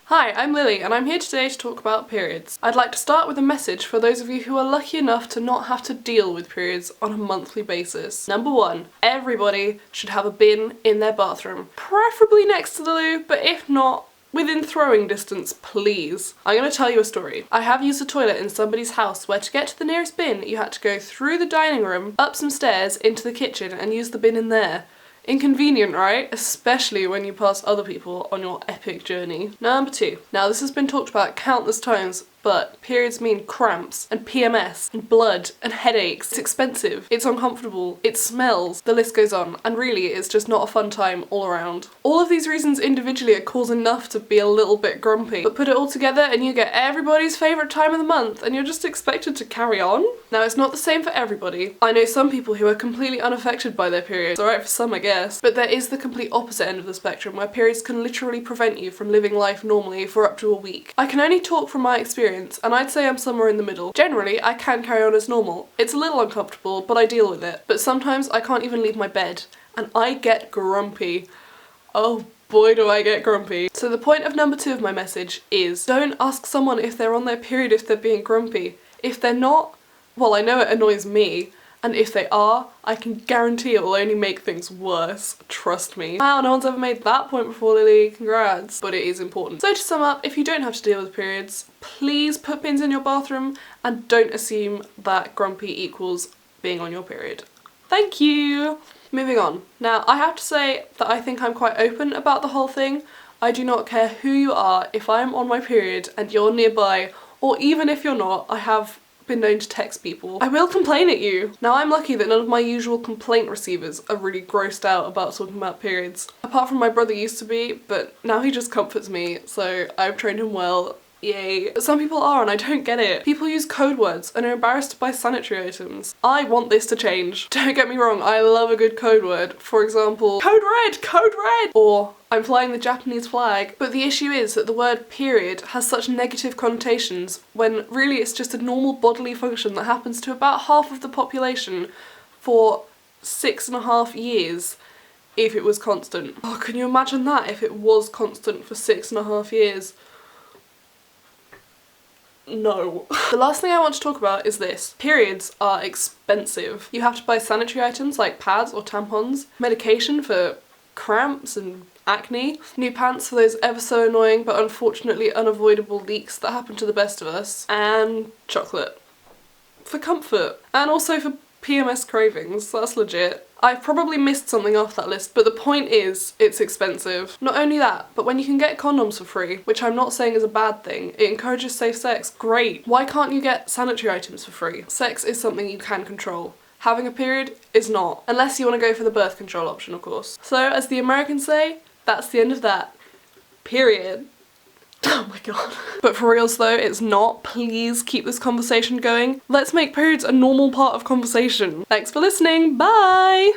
Hi, I'm Lily and I'm here today to talk about periods. I'd like to start with a message for those of you who are lucky enough to not have to deal with periods on a monthly basis. Number one, everybody should have a bin in their bathroom, preferably next to the loo, but if not, within throwing distance, please. I'm going to tell you a story. I have used a toilet in somebody's house where to get to the nearest bin you had to go through the dining room, up some stairs, into the kitchen and use the bin in there. Inconvenient, right? Especially when you pass other people on your epic journey. Number two. Now this has been talked about countless times, but periods mean cramps and PMS and blood and headaches. It's expensive, it's uncomfortable, it smells, the list goes on, and really it's just not a fun time all around. All of these reasons individually are cause enough to be a little bit grumpy, but put it all together and you get everybody's favourite time of the month and you're just expected to carry on. Now it's not the same for everybody. I know some people who are completely unaffected by their periods. It's alright for some, I guess, but there is the complete opposite end of the spectrum where periods can literally prevent you from living life normally for up to a week. I can only talk from my experience, and I'd say I'm somewhere in the middle. Generally, I can carry on as normal. It's a little uncomfortable, but I deal with it. But sometimes I can't even leave my bed, and I get grumpy. Oh boy do I get grumpy. So the point of number two of my message is don't ask someone if they're on their period if they're being grumpy. If they're not, well, I know it annoys me, and if they are, I can guarantee it will only make things worse. Trust me. Wow, no one's ever made that point before, Lily. Congrats. But it is important. So to sum up, if you don't have to deal with periods, please put bins in your bathroom and don't assume that grumpy equals being on your period. Thank you. Moving on. Now, I have to say that I think I'm quite open about the whole thing. I do not care who you are. If I'm on my period and you're nearby, or even if you're not, I have been known to text people. I will complain at you. Now I'm lucky that none of my usual complaint receivers are really grossed out about talking about periods. Apart from my brother used to be, but now he just comforts me, so I've trained him well. Yay. But some people are and I don't get it. People use code words and are embarrassed to buy sanitary items. I want this to change. Don't get me wrong, I love a good code word. For example, code red, or I'm flying the Japanese flag. But the issue is that the word period has such negative connotations when really it's just a normal bodily function that happens to about half of the population for 6.5 years. If it was constant. Oh, can you imagine that if it was constant for 6.5 years? No. The last thing I want to talk about is this. Periods are expensive. You have to buy sanitary items like pads or tampons, medication for cramps and acne, new pants for those ever so annoying but unfortunately unavoidable leaks that happen to the best of us, and chocolate. For comfort. And also for PMS cravings, that's legit. I've probably missed something off that list, but the point is, it's expensive. Not only that, but when you can get condoms for free, which I'm not saying is a bad thing, it encourages safe sex, great. Why can't you get sanitary items for free? Sex is something you can control. Having a period is not. Unless you want to go for the birth control option, of course. So, as the Americans say, that's the end of that. Period. Oh my god. But for reals though, it's not. Please keep this conversation going. Let's make periods a normal part of conversation. Thanks for listening. Bye!